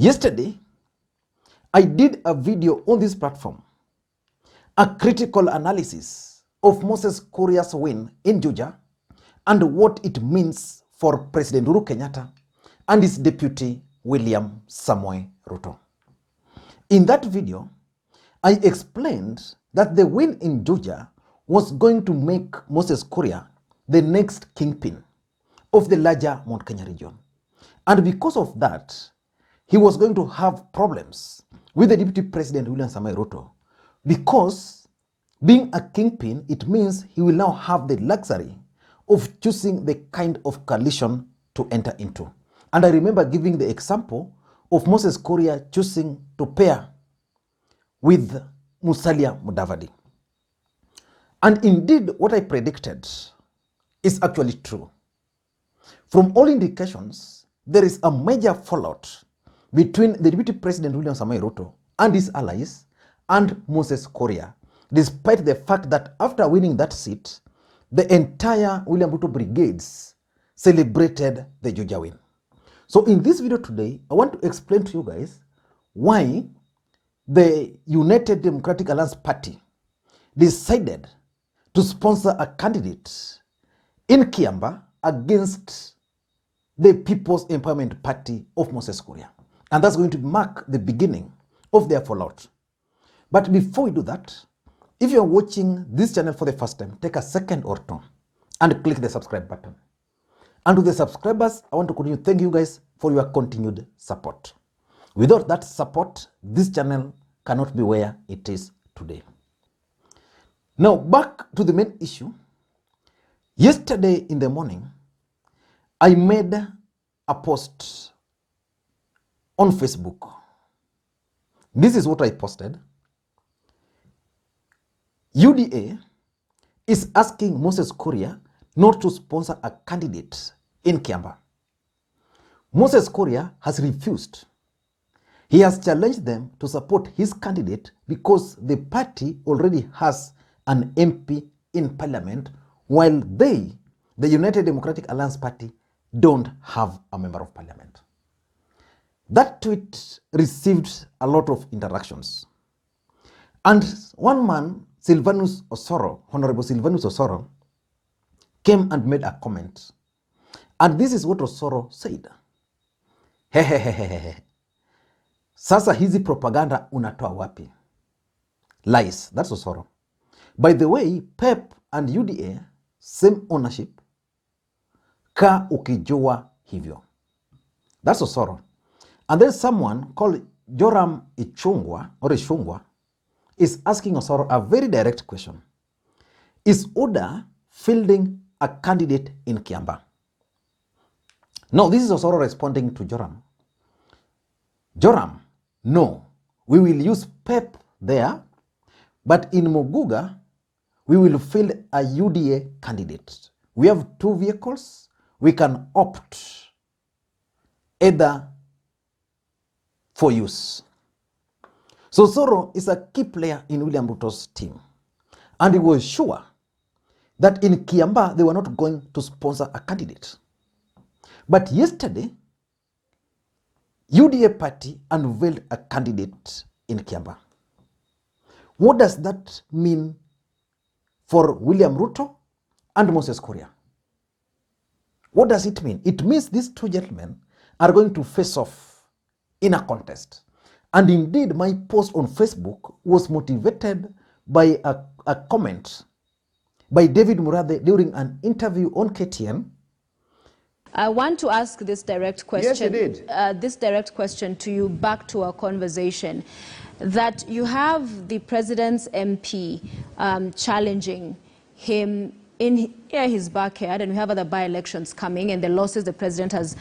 Yesterday, I did a video on this platform, a critical analysis of Moses Kuria's win in Juja and what it means for President Uhuru Kenyatta and his deputy William Samoei Ruto. In that video, I explained that the win in Juja was going to make Moses Kuria the next kingpin of the larger Mount Kenya region. And because of that, he was going to have problems with the Deputy President William Samoei Ruto, because being a kingpin, it means he will now have the luxury of choosing the kind of coalition to enter into. And I remember giving the example of Moses Kuria choosing to pair with Musalia Mudavadi. And indeed, what I predicted is actually true. From all indications, there is a major fallout between the Deputy President William Samoei Ruto and his allies and Moses Kuria, despite the fact that after winning that seat, the entire William Ruto brigades celebrated the Juja win. So in this video today, I want to explain to you guys why the United Democratic Alliance Party decided to sponsor a candidate in Kiambaa against the People's Empowerment Party of Moses Kuria. And that's going to mark the beginning of their fallout. But before we do that, if you're watching this channel for the first time, take a second or two and click the subscribe button. And to the subscribers, I want to continue to thank you guys for your continued support. Without that support, this channel cannot be where it is today. Now, back to the main issue. Yesterday in the morning, I made a post on Facebook. This is what I posted. UDA is asking Moses Kuria not to sponsor a candidate in Kiambaa. Moses Kuria has refused. He has challenged them to support his candidate because the party already has an MP in parliament, while they, the United Democratic Alliance Party, don't have a member of parliament. That tweet received a lot of interactions. And one man, Silvanus Osoro, Honorable Silvanus Osoro, came and made a comment. And this is what Osoro said. Hehehehehe. Sasa hizi propaganda unatoa wapi? Lies. That's Osoro. By the way, PEP and UDA, same ownership. Ka ukijua hivyo. That's Osoro. And then someone called Joram Ishungwa is asking Osoro a very direct question. Is UDA fielding a candidate in Kiambaa? No, this is Osoro responding to Joram. Joram, no, we will use PEP there, but in Muguga, we will field a UDA candidate. We have two vehicles. We can opt either for use. So Osoro is a key player in William Ruto's team. And he was sure that in Kiambaa, they were not going to sponsor a candidate. But yesterday, UDA party unveiled a candidate in Kiambaa. What does that mean for William Ruto and Moses Kuria? What does it mean? It means these two gentlemen are going to face off in a contest. And indeed, my post on Facebook was motivated by a comment by David Murathe during an interview on KTN. I want to ask this direct question. Yes, you did. This direct question to you, back to our conversation, that you have the president's MP challenging him in his backyard, and we have other by-elections coming and the losses the president has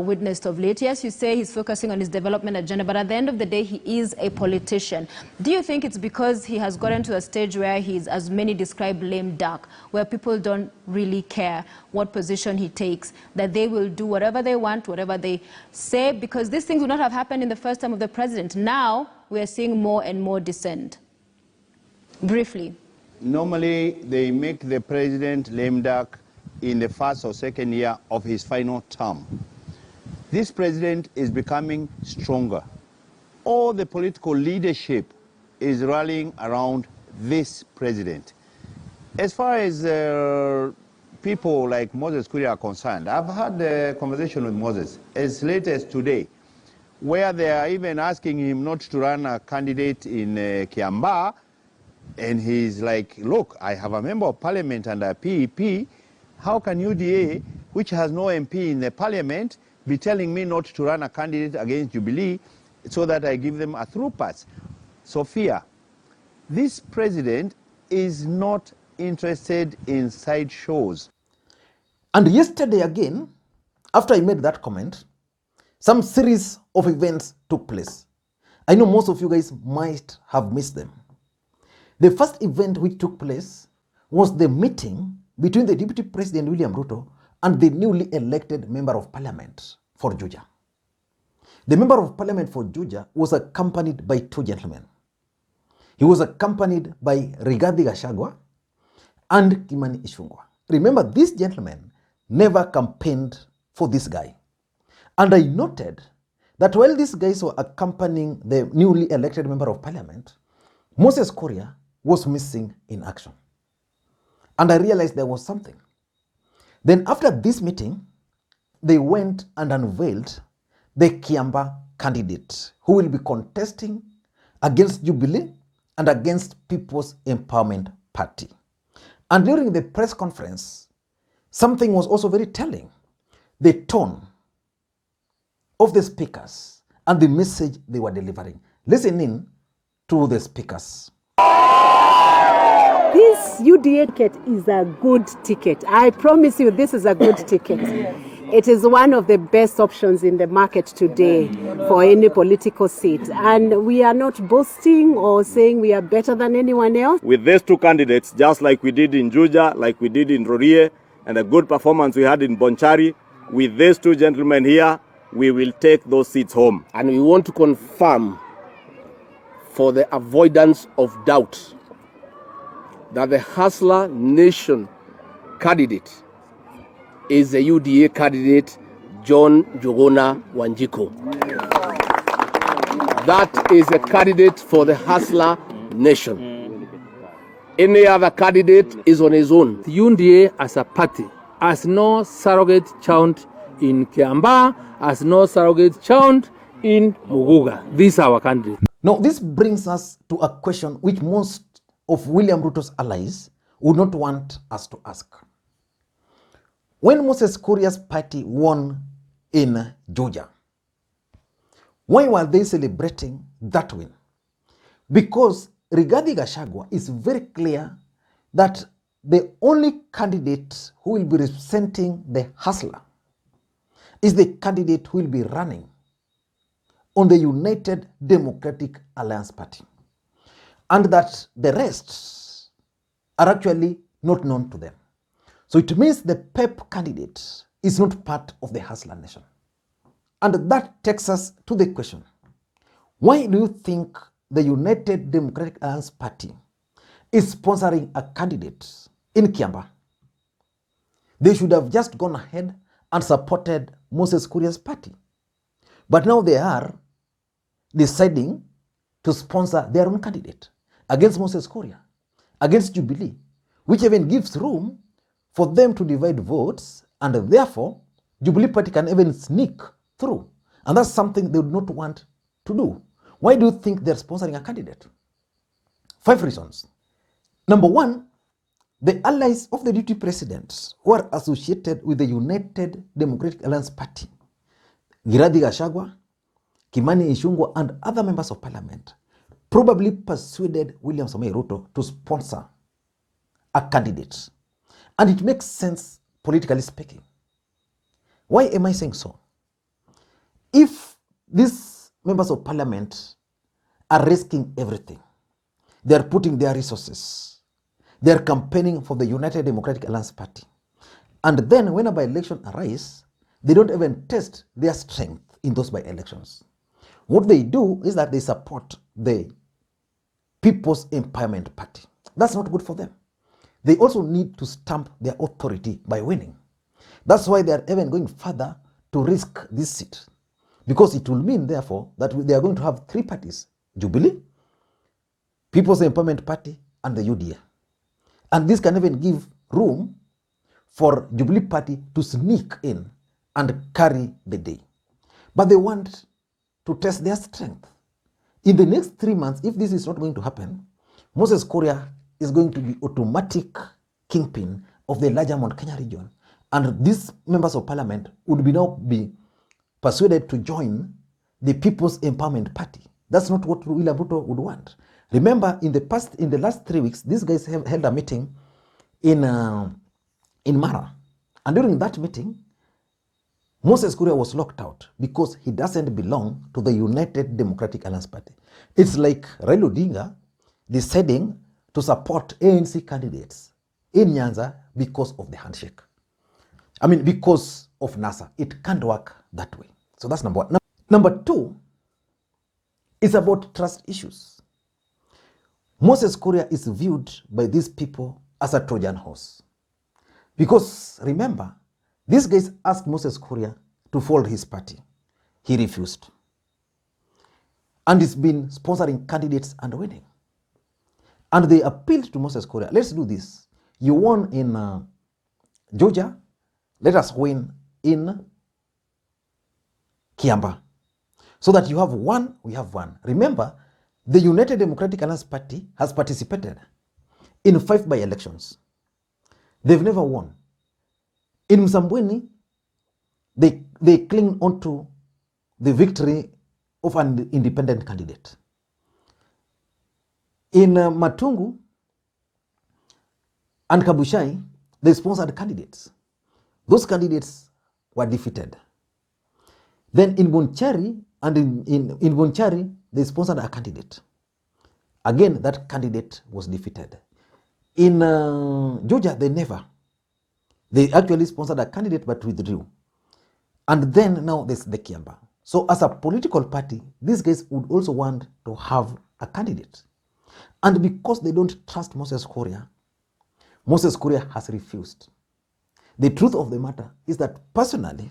witnessed of late. Yes, you say he's focusing on his development agenda, but at the end of the day, he is a politician. Do you think it's because he has gotten to a stage where he's, as many describe, lame duck, where people don't really care what position he takes, that they will do whatever they want, whatever they say, because these things would not have happened in the first time of the president? Now, we are seeing more and more dissent. Briefly. Normally, they make the president lame duck in the first or second year of his final term. this president is becoming stronger. All the political leadership is rallying around this president. As far as people like Moses Kuria are concerned, I've had a conversation with Moses as late as today, where they are even asking him not to run a candidate in Kiambaa, and he's like, look, I have a member of parliament and a PEP. How can UDA, which has no MP in the parliament, be telling me not to run a candidate against Jubilee so that I give them a through pass? Sophia, this president is not interested in sideshows. And yesterday again, after I made that comment, some series of events took place. I know most of you guys might have missed them. The first event which took place was the meeting between the Deputy President William Ruto and the newly elected Member of Parliament for Juja. The Member of Parliament for Juja was accompanied by two gentlemen. He was accompanied by Rigathi Gachagua and Kimani Ichung'wah. Remember, these gentlemen never campaigned for this guy. And I noted that while these guys were accompanying the newly elected Member of Parliament, Moses Kuria was missing in action. And I realized there was something. Then after this meeting, they went and unveiled the Kiambaa candidate who will be contesting against Jubilee and against People's Empowerment Party. And during the press conference, something was also very telling. The tone of the speakers and the message they were delivering. Listen in to the speakers. This UDA ticket is a good ticket. I promise you, this is a good ticket. It is one of the best options in the market today for any political seat. And we are not boasting or saying we are better than anyone else. With these two candidates, just like we did in Juja, like we did in Rorie, and a good performance we had in Bonchari, with these two gentlemen here, we will take those seats home. And we want to confirm, for the avoidance of doubt, that the Hustler Nation candidate is the UDA candidate, John Njuguna Wanjiku. That is a candidate for the Hustler Nation. Any other candidate is on his own. The UDA as a party has no surrogate chant in Kiambaa, has no surrogate chant in Muguga. These are our candidates. Now, this brings us to a question which most of William Ruto's allies would not want us to ask. When Moses Kuria's party won in Juja, why were they celebrating that win? Because Rigathi Gachagua is very clear that the only candidate who will be representing the hustler is the candidate who will be running on the United Democratic Alliance Party, and that the rest are actually not known to them. So it means the PEP candidate is not part of the Hustler Nation. And that takes us to the question, why do you think the United Democratic Alliance Party is sponsoring a candidate in Kiambaa? They should have just gone ahead and supported Moses Kuria's party. But now they are deciding to sponsor their own candidate against Moses Kuria, against Jubilee, which even gives room for them to divide votes, and therefore Jubilee party can even sneak through. And that's something they would not want to do. Why do you think they're sponsoring a candidate? 5 reasons. Number 1, the allies of the deputy president who are associated with the United Democratic Alliance Party, Rigathi Gachagua, Kimani Ichung'wah, and other members of parliament, probably persuaded William Samoei Ruto to sponsor a candidate. And it makes sense politically speaking. Why am I saying so? If these members of parliament are risking everything, they are putting their resources, they are campaigning for the United Democratic Alliance Party, and then when a by-election arises, they don't even test their strength in those by-elections. What they do is that they support the People's Empowerment Party. That's not good for them. They also need to stamp their authority by winning. That's why they are even going further to risk this seat because it will mean, therefore, that they are going to have three parties: Jubilee, People's Empowerment Party, and the UDA. And this can even give room for Jubilee Party to sneak in and carry the day. But they want to test their strength. In the next 3 months, if this is not going to happen, Moses Kuria is going to be automatic kingpin of the larger Mount Kenya region. And these members of parliament would now be persuaded to join the People's Empowerment Party. That's not what William Ruto would want. Remember, in the last 3 weeks, these guys have held a meeting in Mara. And during that meeting, Moses Kuria was locked out because he doesn't belong to the United Democratic Alliance Party. It's like Raila Odinga deciding to support ANC candidates in Nyanza because of the handshake. I mean, because of NASA. It can't work that way. So that's number one. Number two is about trust issues. Moses Kuria is viewed by these people as a Trojan horse. Because remember, these guys asked Moses Kuria to fold his party. He refused. And he's been sponsoring candidates and winning. And they appealed to Moses Kuria, let's do this. You won in Georgia, let us win in Kiamba. So that you have one, we have one. Remember, the United Democratic Alliance Party has participated in 5 by-elections. They've never won. In Msambweni, they cling onto the victory of an independent candidate. In Matungu and Kabushai, they sponsored candidates. Those candidates were defeated. Then in Bonchari and in Bonchari, they sponsored a candidate. Again, that candidate was defeated. In Georgia, they actually sponsored a candidate but withdrew. And then now there's the Kiamba. So as a political party, these guys would also want to have a candidate. And because they don't trust Moses Kuria has refused. The truth of the matter is that personally,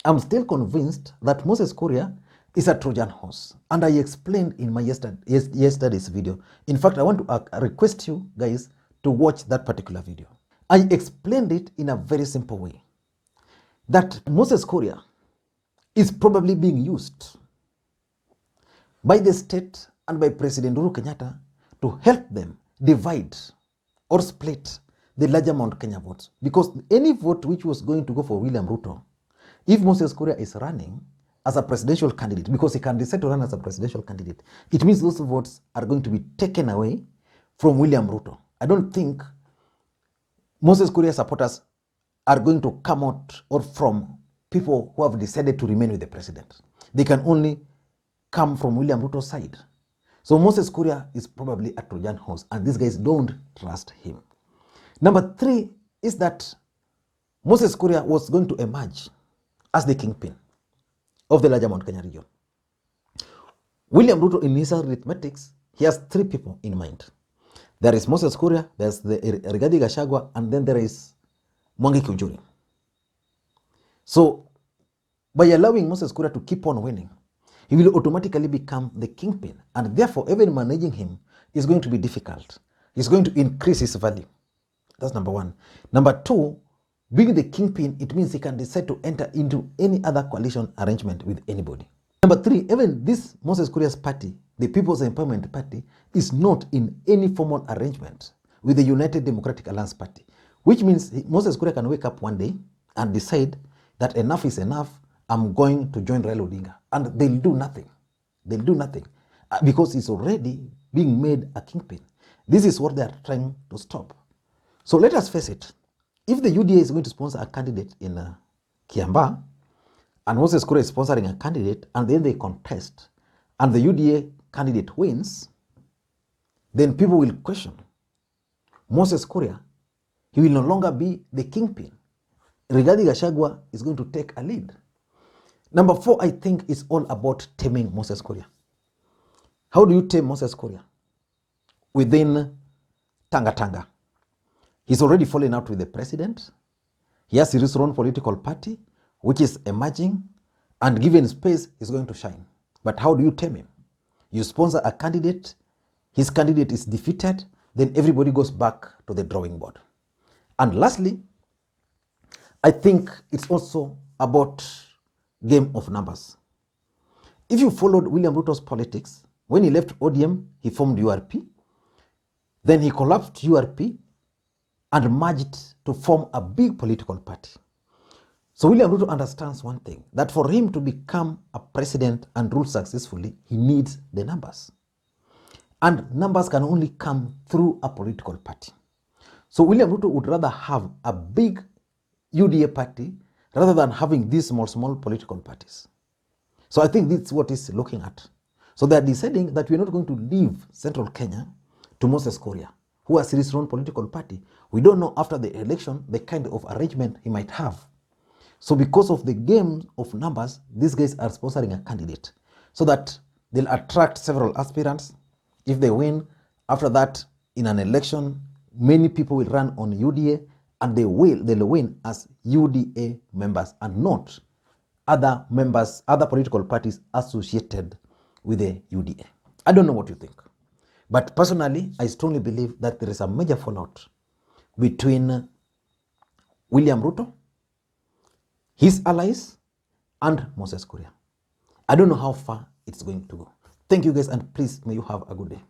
I'm still convinced that Moses Kuria is a Trojan horse. And I explained in my yesterday's video. In fact, I want to request you guys to watch that particular video. I explained it in a very simple way. That Moses Kuria is probably being used by the state and by President Uhuru Kenyatta to help them divide or split the larger Mount Kenya votes. Because any vote which was going to go for William Ruto, if Moses Kuria is running as a presidential candidate, because he can decide to run as a presidential candidate, it means those votes are going to be taken away from William Ruto. I don't think Moses Kuria supporters are going to come out or from people who have decided to remain with the president. They can only come from William Ruto's side. So Moses Kuria is probably a Trojan horse, and these guys don't trust him. Number 3 is that Moses Kuria was going to emerge as the kingpin of the larger Mount Kenya region. William Ruto, in his arithmetics, he has 3 people in mind. There is Moses Kuria, there's the Rigathi Gachagua, and then there is Mwangi Kiunjuri. So, by allowing Moses Kuria to keep on winning, he will automatically become the kingpin, and therefore even managing him is going to be difficult. He's going to increase his value. That's number 1. Number 2, being the kingpin, it means he can decide to enter into any other coalition arrangement with anybody. Number 3, even this Moses Kuria's party, the People's Empowerment Party, is not in any formal arrangement with the United Democratic Alliance Party, which means Moses Kuria can wake up one day and decide that enough is enough, I'm going to join Raila Odinga. And they'll do nothing. They'll do nothing because he's already being made a kingpin. This is what they are trying to stop. So let us face it. If the UDA is going to sponsor a candidate in Kiambaa, and Moses Kuria is sponsoring a candidate, and then they contest, and the UDA candidate wins, then people will question Moses Kuria. He will no longer be the kingpin. Rigathi Gachagua is going to take a lead. Number 4, I think, is all about taming Moses Kuria. How do you tame Moses Kuria? Within Tanga. He's already fallen out with the president. He has his own political party. which is emerging, and given space, is going to shine. But how do you tame him? You sponsor a candidate, his candidate is defeated, then everybody goes back to the drawing board. And lastly, I think it's also about game of numbers. If you followed William Ruto's politics, when he left ODM, he formed URP. Then he collapsed URP and merged to form a big political party. So William Ruto understands one thing, that for him to become a president and rule successfully, he needs the numbers. And numbers can only come through a political party. So William Ruto would rather have a big UDA party rather than having these small political parties. So I think this is what he's looking at. So they are deciding that we're not going to leave central Kenya to Moses Kuria, who has his own political party. We don't know after the election the kind of arrangement he might have. So because of the game of numbers, these guys are sponsoring a candidate so that they'll attract several aspirants. If they win, after that, in an election, many people will run on UDA and they'll win as UDA members and not other members, other political parties associated with the UDA. I don't know what you think. But personally, I strongly believe that there is a major fallout between William Ruto, his allies, and Moses Kuria. I don't know how far it's going to go. Thank you guys, and please may you have a good day.